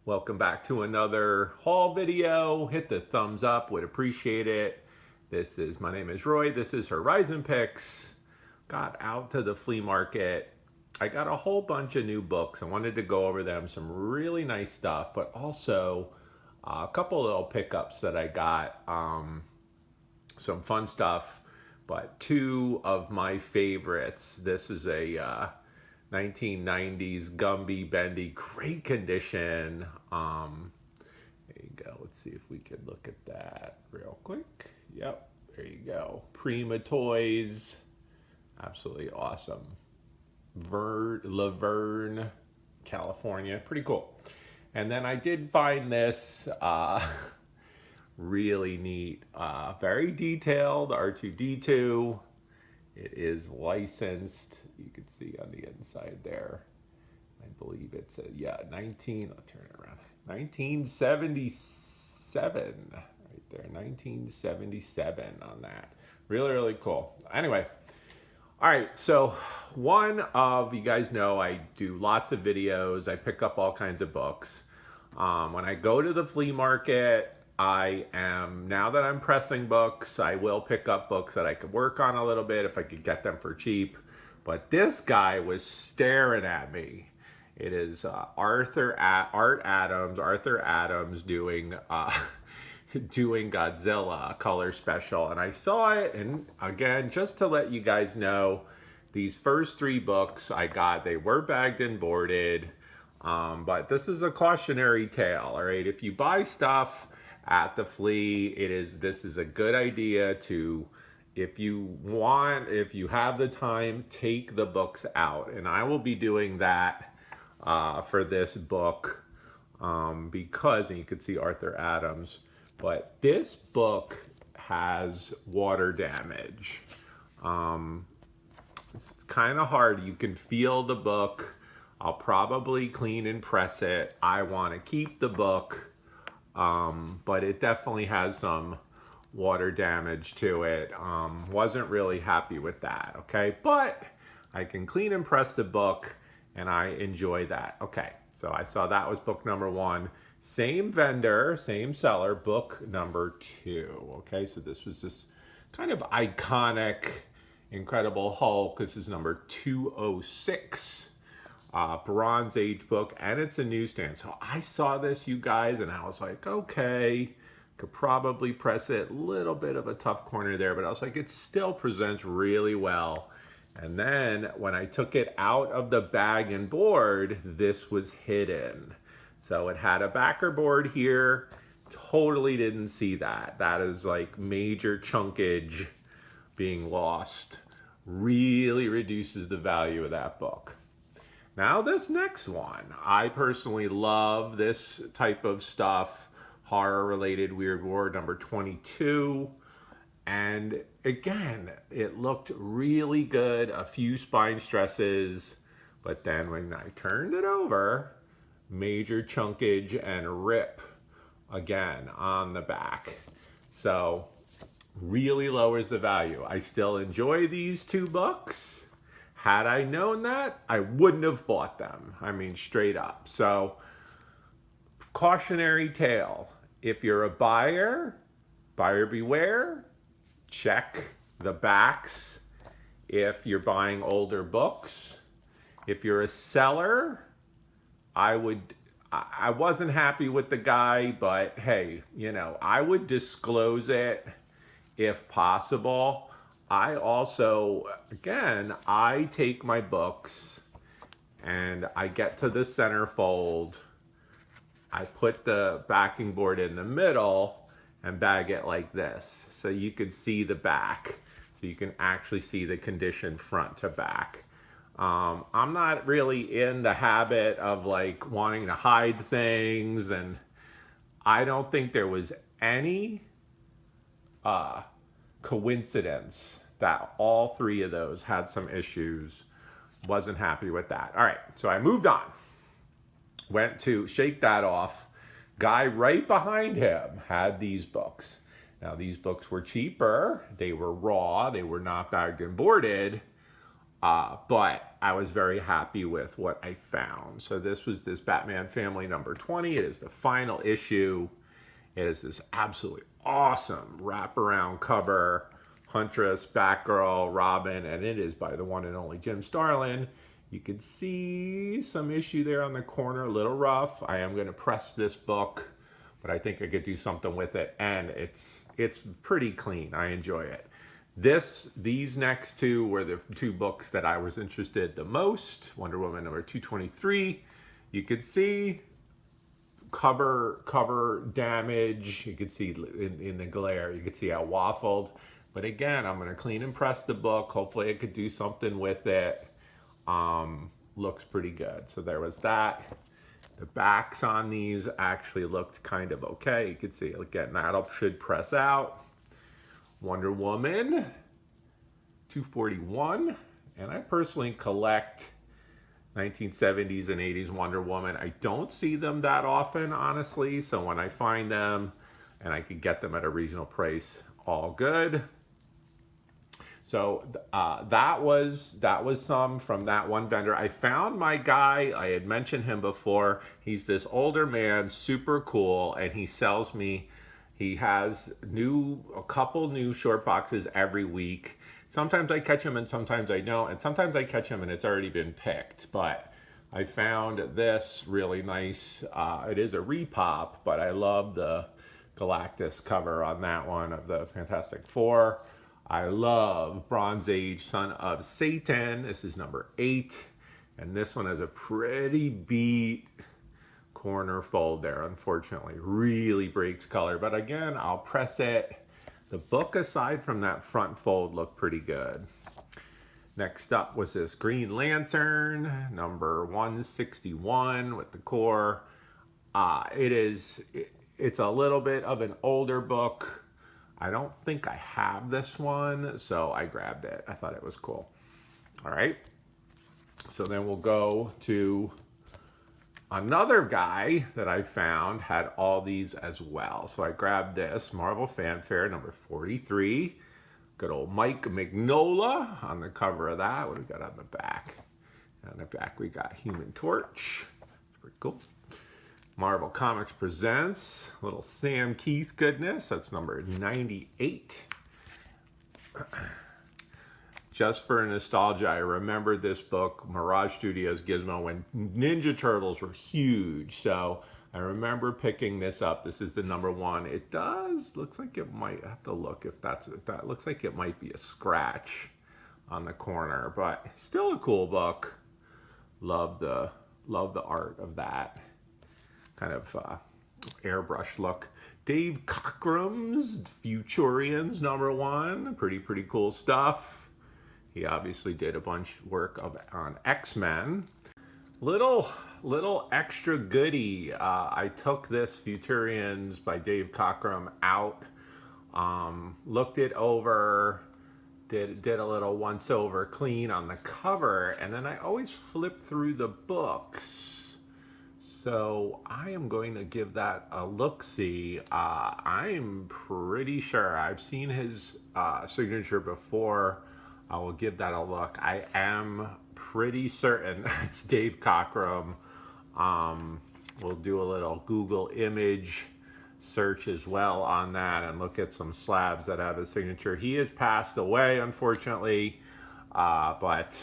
Welcome back to another haul video. Hit the thumbs up, would appreciate it. My name is Roy. This is Horizon Picks. Got out to the flea market. I got a whole bunch of new books. I wanted to go over them. Some really nice stuff, but also a couple little pickups that I got. Some fun stuff, but two of my favorites. This is a 1990s Gumby Bendy, great condition. There you go. Let's see if we can look at that real quick. Yep, there you go. Prima Toys, absolutely awesome. Laverne, California, pretty cool. And then I did find this really neat, very detailed R2D2. It is licensed. You can see on the inside there. I believe it's a 19. I'll turn it around. 1977, right there. 1977 on that. Really, really cool. Anyway, all right. So you guys know I do lots of videos. I pick up all kinds of books. When I go to the flea market, now that I'm pressing books, I will pick up books that I could work on a little bit if I could get them for cheap. But this guy was staring at me. It is Arthur Adams doing doing Godzilla, a color special. And I saw it, and again, just to let you guys know, these first three books I got, they were bagged and boarded. But this is a cautionary tale, all right? If you buy stuff at the flea, this is a good idea to, if you have the time, take the books out. And I will be doing that for this book because, and you can see Arthur Adams, but this book has water damage. It's kind of hard. You can feel the book. I'll probably clean and press it. I want to keep the book, but it definitely has some water damage to it. Wasn't really happy with that, okay? But I can clean and press the book, and I enjoy that. Okay, so I saw that was book number one. Same vendor, same seller, book number two. Okay, so this was this kind of iconic Incredible Hulk. This is number 206. Bronze Age book, and it's a newsstand. So I saw this, you guys, and I was like, okay, could probably press it. Little bit of a tough corner there, but I was like, it still presents really well. And then when I took it out of the bag and board, this was hidden. So it had a backer board here. Totally didn't see that. That is like major chunkage being lost. Really reduces the value of that book. Now this next one, I personally love this type of stuff, horror related Weird War number 22. And again, it looked really good, a few spine stresses, but then when I turned it over, major chunkage and rip again on the back. So really lowers the value. I still enjoy these two books. Had I known that, I wouldn't have bought them. I mean, straight up. So, cautionary tale. If you're a buyer beware. Check the backs if you're buying older books. If you're a seller, I wasn't happy with the guy, but hey, I would disclose it if possible. I also, again, I take my books and I get to the centerfold. I put the backing board in the middle and bag it like this. So you can see the back. So you can actually see the condition front to back. I'm not really in the habit of like wanting to hide things, and I don't think there was any coincidence that all three of those had some issues. Wasn't happy with that. All right, so I moved on. Went to shake that off. Guy right behind him had these books. Now, these books were cheaper. They were raw. They were not bagged and boarded. But I was very happy with what I found. So this was this Batman Family number 20. It is the final issue. It is this absolutely awesome wraparound cover. Huntress, Batgirl, Robin, and it is by the one and only Jim Starlin. You can see some issue there on the corner, a little rough. I am going to press this book, but I think I could do something with it, and it's pretty clean. I enjoy it. These next two were the two books that I was interested the most. Wonder Woman number 223. You could see cover damage. You could see in the glare, you could see how waffled. But again, I'm going to clean and press the book. Hopefully I could do something with it. Looks pretty good. So there was that. The backs on these actually looked kind of okay. You can see, again, that should press out. Wonder Woman 241. And I personally collect 1970s and 80s Wonder Woman. I don't see them that often, honestly. So when I find them and I can get them at a reasonable price, all good. So that was some from that one vendor. I found my guy. I had mentioned him before. He's this older man, super cool, and he sells me. He has a couple new short boxes every week. Sometimes I catch him and sometimes I don't, and sometimes I catch him and it's already been picked. But I found this really nice. It is a repop, but I love the Galactus cover on that one of the Fantastic Four. I love Bronze Age Son of Satan. This is number 8. And this one has a pretty beat corner fold there, unfortunately. Really breaks color. But again, I'll press it. The book, aside from that front fold, looked pretty good. Next up was this Green Lantern, number 161 with the core. It's a little bit of an older book. I don't think I have this one, so I grabbed it. I thought it was cool. All right. So then we'll go to another guy that I found had all these as well. So I grabbed this, Marvel Fanfare number 43. Good old Mike Mignola on the cover of that. What do we got on the back? On the back we got Human Torch. Pretty cool. Marvel Comics Presents, little Sam Keith goodness. That's number 98. Just for nostalgia, I remember this book, Mirage Studios Gizmo, when Ninja Turtles were huge. So I remember picking this up. This is the number 1. It looks like it might, I have to look if that looks like it might be a scratch on the corner, but still a cool book. Love the art of that. Kind of airbrush look. Dave Cockrum's Futurians number 1. Pretty cool stuff. He obviously did a bunch of work on X-Men. Little extra goodie. I took this Futurians by Dave Cockrum out. Looked it over. Did a little once over clean on the cover, and then I always flip through the books. So I am going to give that a look-see. I'm pretty sure I've seen his signature before. I will give that a look. I am pretty certain it's Dave Cockrum. We'll do a little Google image search as well on that and look at some slabs that have his signature. He has passed away, unfortunately, but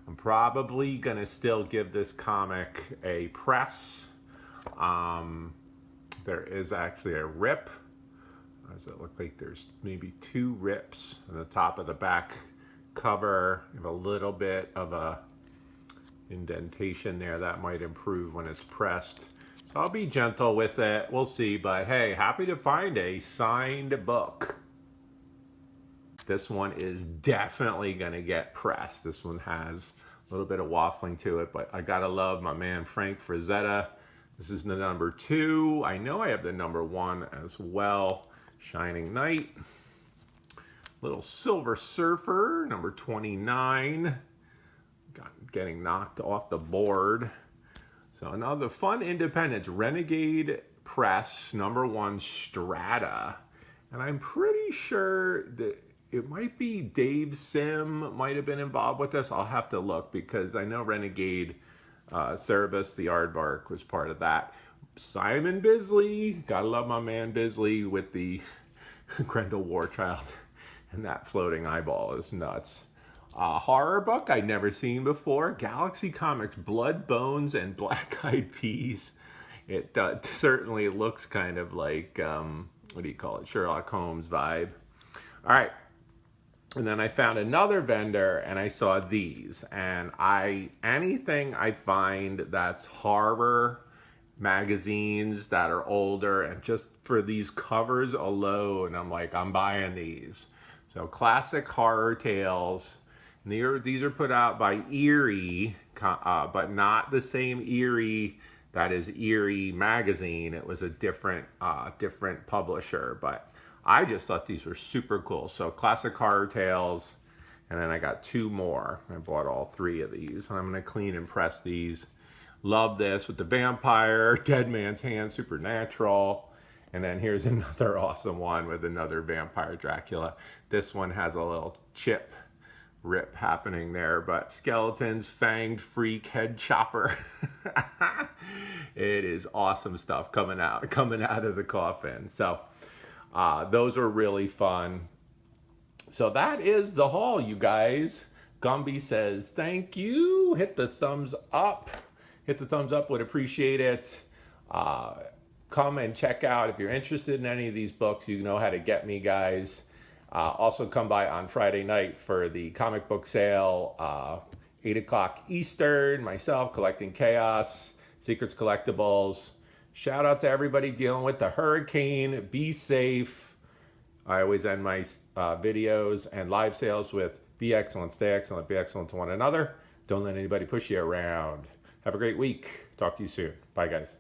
I'm probably going to still give this comic a press. There is actually a rip. Does it look like there's maybe 2 rips on the top of the back cover? You have a little bit of a indentation there. That might improve when it's pressed. So I'll be gentle with it. We'll see. But hey, happy to find a signed book. This one is definitely going to get pressed. This one has a little bit of waffling to it, but I gotta love my man Frank Frazetta. This is the number 2. I know I have the number 1 as well. Shining Knight. Little Silver Surfer, number 29. Getting knocked off the board. So another fun independence, Renegade Press, number 1, Strata. And I'm pretty sure that it might be Dave Sim might have been involved with this. I'll have to look because I know Renegade Cerebus, the Aardvark, was part of that. Simon Bisley, gotta love my man Bisley with the Grendel Warchild, and that floating eyeball is nuts. Horror book I'd never seen before. Galaxy Comics, Blood, Bones, and Black Eyed Peas. It certainly looks kind of like, what do you call it, Sherlock Holmes vibe. All right. And then I found another vendor and I saw these. And anything I find that's horror magazines that are older, and just for these covers alone, I'm like, I'm buying these. So classic horror tales. These are put out by Eerie, but not the same Eerie that is Eerie magazine. It was a different publisher, but I just thought these were super cool. So classic horror tales, and then I got 2 more. I bought all 3 of these, and I'm gonna clean and press these. Love this with the vampire, Dead Man's Hand, Supernatural. And then here's another awesome one with another vampire Dracula. This one has a little chip rip happening there, but Skeletons, Fanged Freak, Head Chopper. It is awesome stuff coming out of the coffin. So those are really fun. So that is the haul, you guys. Gumby says thank you. Hit the thumbs up. Would appreciate it. Come and check out if you're interested in any of these books. You know how to get me, guys. Also come by on Friday night for the comic book sale, 8 o'clock Eastern. Myself, Collecting Chaos, Secrets Collectibles. Shout out to everybody dealing with the hurricane. Be safe. I always end my videos and live sales with be excellent, stay excellent, be excellent to one another. Don't let anybody push you around. Have a great week. Talk to you soon. Bye, guys.